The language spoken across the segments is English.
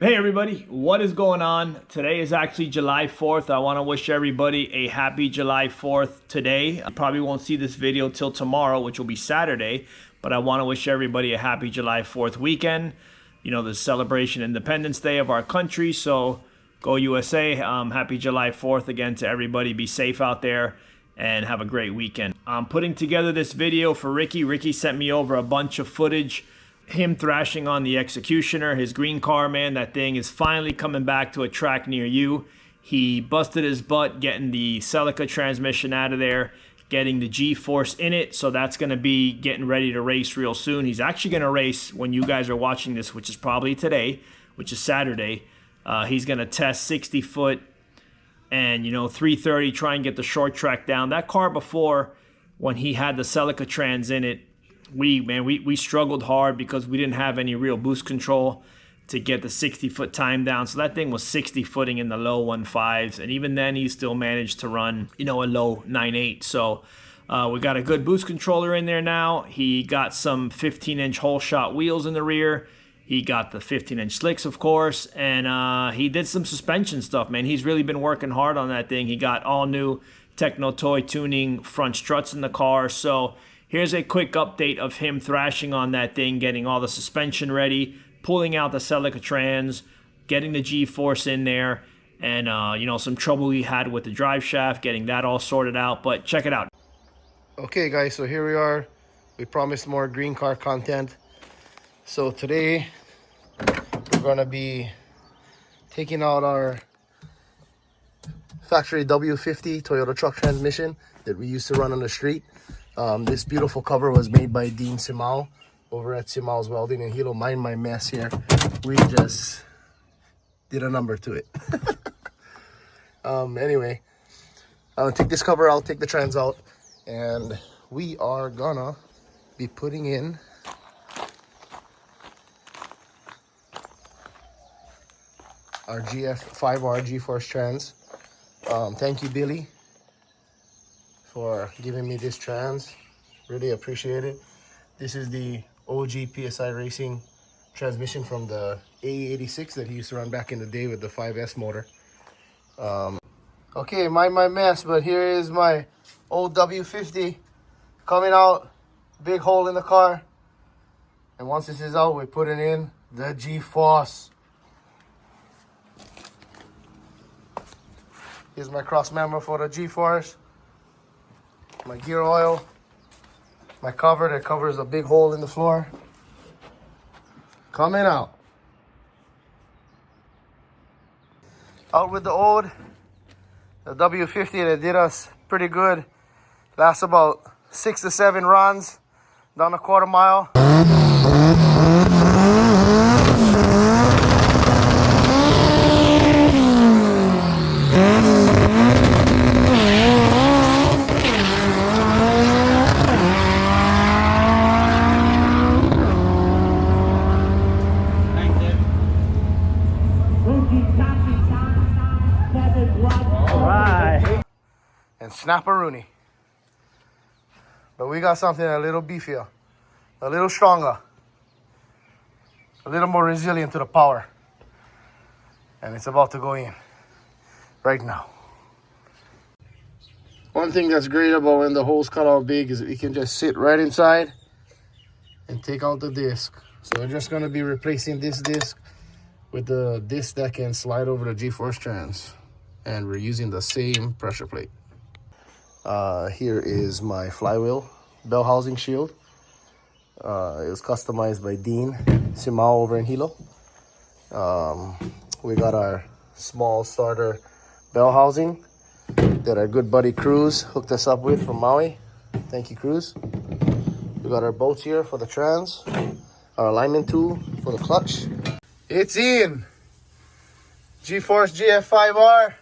Hey everybody, what is going on? Today is actually July 4th. I want to wish everybody a happy July 4th today. I probably won't see this video till tomorrow, which will be Saturday, but I want to wish everybody a happy July 4th weekend. You know, the celebration Independence Day of our country, so go USA. Happy July 4th again to everybody. Be safe out there and have a great weekend. I'm putting together this video for Ricky. Ricky sent me over a bunch of footage, him thrashing on the Executioner, his green car, man. That thing is finally coming back to a track near you. He busted his butt getting the Celica transmission out of there, getting the G-force in it, so that's going to be getting ready to race real soon. He's actually going to race when you guys are watching this, which is probably today, which is Saturday. He's going to test 60 foot and, 330, try and get the short track down. That car before, when he had the Celica trans in it, we struggled hard because we didn't have any real boost control to get the 60-foot time down. So that thing was 60-footing in the low 1.5s, and even then he still managed to run, a low 9.8. So we got a good boost controller in there now. He got some 15-inch hole shot wheels in the rear. He got the 15-inch slicks, of course, and he did some suspension stuff, man. He's really been working hard on that thing. He got all new Techno Toy tuning front struts in the car. So here's a quick update of him thrashing on that thing, getting all the suspension ready, pulling out the Celica trans, getting the G-force in there, and some trouble he had with the drive shaft, getting that all sorted out. But check it out. Okay guys, so here we are. We promised more green car content. So today we're gonna be taking out our factory W50 Toyota truck transmission that we used to run on the street. This beautiful cover was made by Dean Simao over at Simao's Welding, and he don't mind my mess here. We just did a number to it. Anyway, I'll take this cover out, take the trans out, and we are gonna be putting in our GF5R G-force trans. Thank you, Billy, for giving me this trans. Really appreciate it. This is the OG PSI Racing transmission from the AE86 that he used to run back in the day with the 5S motor. Okay, mind my mess, but here is my old W50 coming out. Big hole in the car. And once this is out, we're putting in the G-force. Here's my cross member for the G-force. My gear oil, my cover that covers a big hole in the floor. Coming out. Out with the old, the W50 that did us pretty good. Lasts about 6 to 7 runs down a quarter mile. And snap-a-rooney. But we got something a little beefier, a little stronger, a little more resilient to the power. And it's about to go in right now. One thing that's great about when the hole's cut out big is that you can just sit right inside and take out the disc. So we're just going to be replacing this disc with the disc that can slide over the G-force trans. And we're using the same pressure plate. Here is my flywheel bell housing shield. It was customized by Dean Simao over in Hilo. We got our small starter bell housing that our good buddy Cruz hooked us up with from Maui. Thank you, Cruz. We got our bolts here for the trans, our alignment tool for the clutch. It's in! G-force GF5R.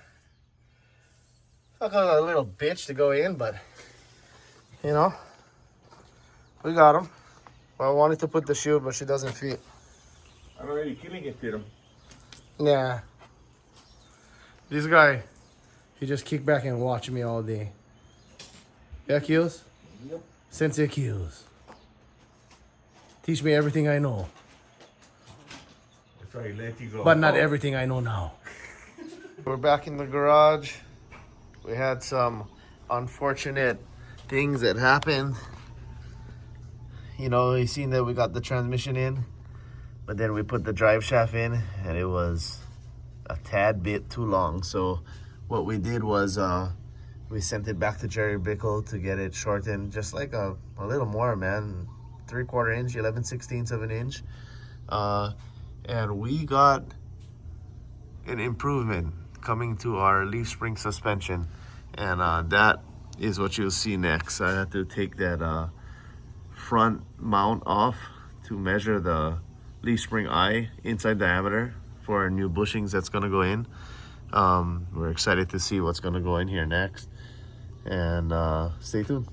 Look like a little bitch to go in, but we got him. Well, I wanted to put the shield, but she doesn't fit. I'm already killing it, fit him. Yeah. This guy, he just kick back and watch me all day. Yeah, Keels? Yep. Sensei Keels. Teach me everything I know. Sorry, let you go. But not everything I know now. We're back in the garage. We had some unfortunate things that happened. You know, you seen that we got the transmission in, but then we put the drive shaft in and it was a tad bit too long. So what we did was we sent it back to Jerry Bickle to get it shortened just like a little more, man. 3/4 inch, 11/16 of an inch. And we got an improvement coming to our leaf spring suspension. And that is what you'll see next. I had to take that front mount off to measure the leaf spring eye inside diameter for our new bushings that's gonna go in. We're excited to see what's gonna go in here next, and stay tuned.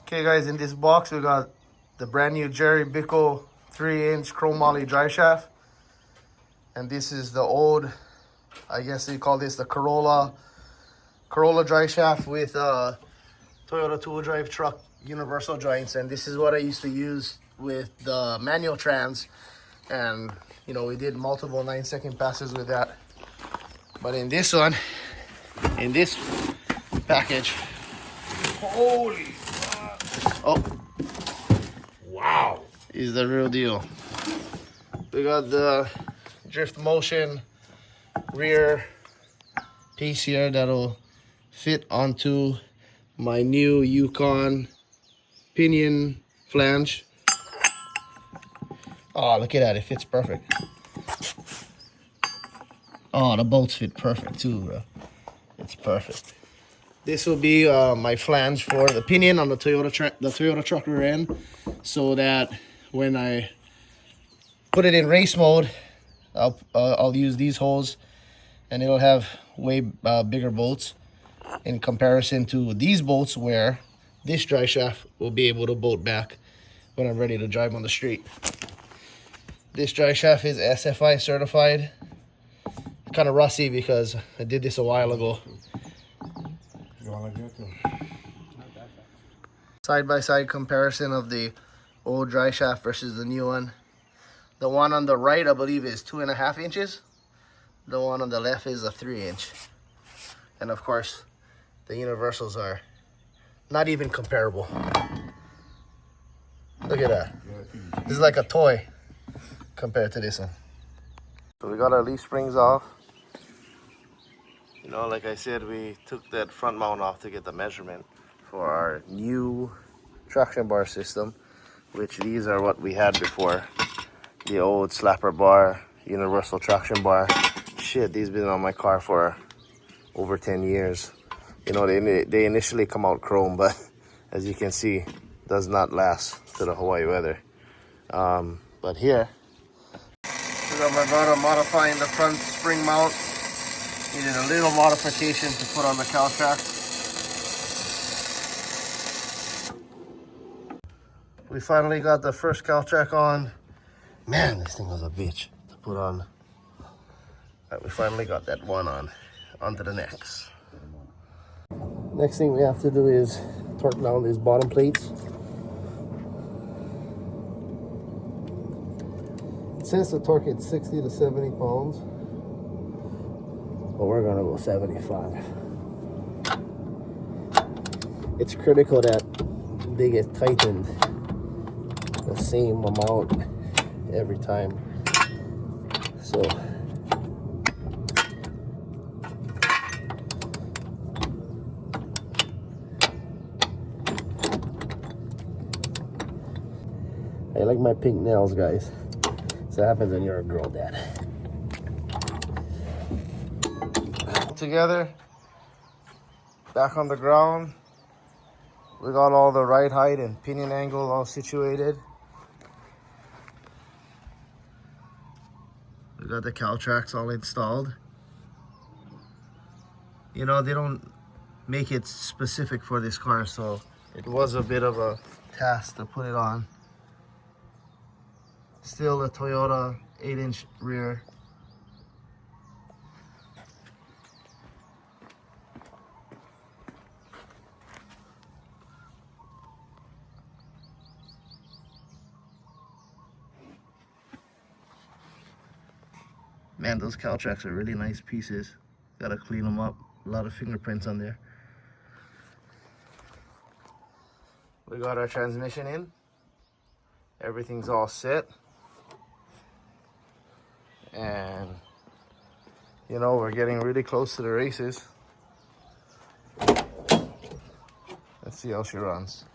Okay guys, in this box we got the brand new Jerry Bickle 3-inch chrome moly drive shaft, and this is the old, I guess they call this the Corolla drive shaft with Toyota 2-wheel drive truck universal joints. And this is what I used to use with the manual trans, and you know, we did multiple 9-second passes with that. But in this one, in this package, Holy fuck. oh, Wow. is the real deal. We got the drift motion rear piece here that'll fit onto my new Yukon pinion flange. Oh, look at that, it fits perfect. Oh, the bolts fit perfect too, bro. It's perfect. This will be my flange for the pinion on the Toyota truck rear end, so that when I put it in race mode, I'll use these holes, and it'll have way bigger bolts in comparison to these bolts, where this drive shaft will be able to bolt back when I'm ready to drive on the street. This drive shaft is SFI certified. Kind of rusty because I did this a while ago. You wanna get them? Side-by-side comparison of the old drive shaft versus the new one. The one on the right, I believe, is 2.5 inches. The one on the left is a 3-inch. And of course, the universals are not even comparable. Look at that. This is like a toy compared to this one. So we got our leaf springs off. You know, like I said, we took that front mount off to get the measurement for our new traction bar system, which these are what we had before. The old slapper bar, universal traction bar. Shit, these been on my car for over 10 years. You know, they initially come out chrome, but as you can see, does not last to the Hawaii weather. But here, we got my brother modifying the front spring mount. Needed a little modification to put on the caltrac. We finally got the first caltrac on. Man, this thing was a bitch to put on. Right, we finally got that one onto the next. Next thing we have to do is torque down these bottom plates. It says to torque it 60 to 70 pounds. But we're gonna go 75. It's critical that they get tightened the same amount every time. So I like my pink nails, guys. So that happens when you're a girl dad. Together, back on the ground. We got all the ride height and pinion angle all situated. We got the caltracs all installed. You know, they don't make it specific for this car, so it was a bit of a task to put it on. Still a Toyota 8-inch rear. Man, those caltracs are really nice pieces. Gotta clean them up. A lot of fingerprints on there. We got our transmission in. Everything's all set. And, you know, we're getting really close to the races. Let's see how she runs.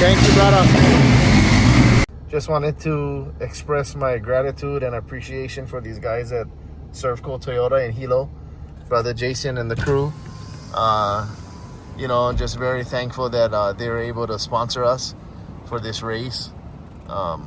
Thank you, brother. Just wanted to express my gratitude and appreciation for these guys at Surfco Toyota in Hilo, brother Jason and the crew. You know, just very thankful that they were able to sponsor us for this race. I mean,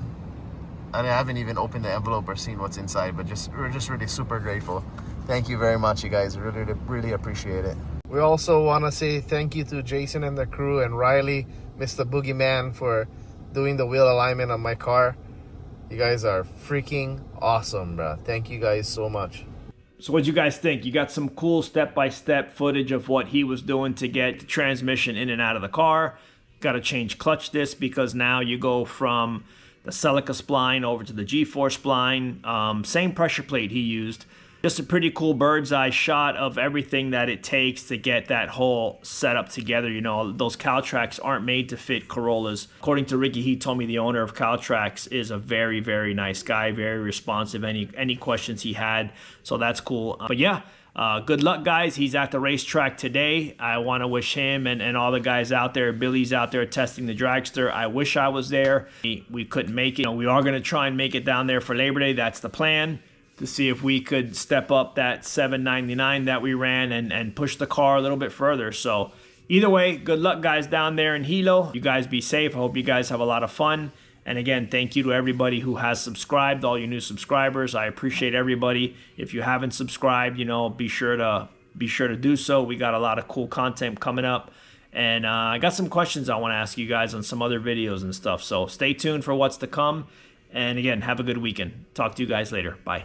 I haven't even opened the envelope or seen what's inside, but we're just really super grateful. Thank you very much, you guys. Really appreciate it. We also want to say thank you to Jason and the crew and Riley, Mr. Boogeyman, for doing the wheel alignment on my car. You guys are freaking awesome, bro. Thank you guys so much. So what'd you guys think? You got some cool step-by-step footage of what he was doing to get the transmission in and out of the car. Got to change clutch disc because now you go from the Celica spline over to the G-force spline. Same pressure plate he used. Just a pretty cool bird's eye shot of everything that it takes to get that whole setup together. You know, those caltracs aren't made to fit Corollas. According to Ricky, he told me the owner of Caltracs is a very, very nice guy, very responsive. Any questions he had, so that's cool. But yeah, good luck, guys. He's at the racetrack today. I want to wish him and all the guys out there. Billy's out there testing the dragster. I wish I was there. We couldn't make it. You know, we are going to try and make it down there for Labor Day. That's the plan, to see if we could step up that $7.99 that we ran and push the car a little bit further. So either way, good luck, guys, down there in Hilo. You guys be safe. I hope you guys have a lot of fun. And again, thank you to everybody who has subscribed, all you new subscribers. I appreciate everybody. If you haven't subscribed, you know, be sure to do so. We got a lot of cool content coming up. And I got some questions I want to ask you guys on some other videos and stuff. So stay tuned for what's to come. And again, have a good weekend. Talk to you guys later. Bye.